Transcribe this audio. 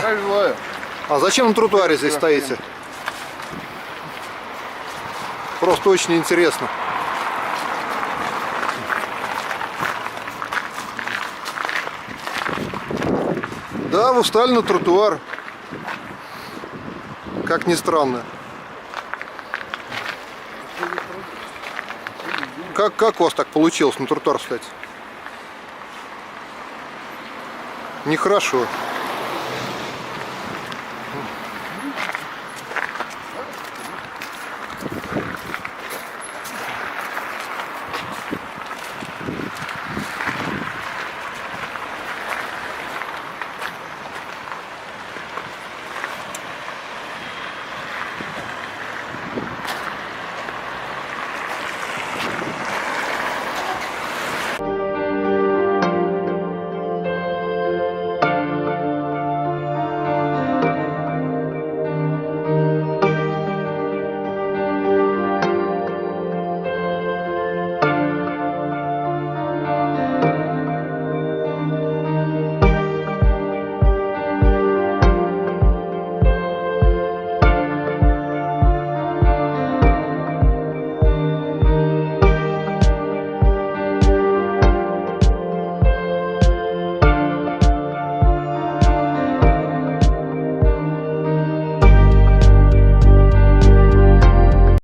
Здравия желаю. А зачем на тротуаре здесь стоите? Просто очень интересно. Да, вы встали на тротуар. Как ни странно. Как у вас так получилось на тротуар встать? Нехорошо.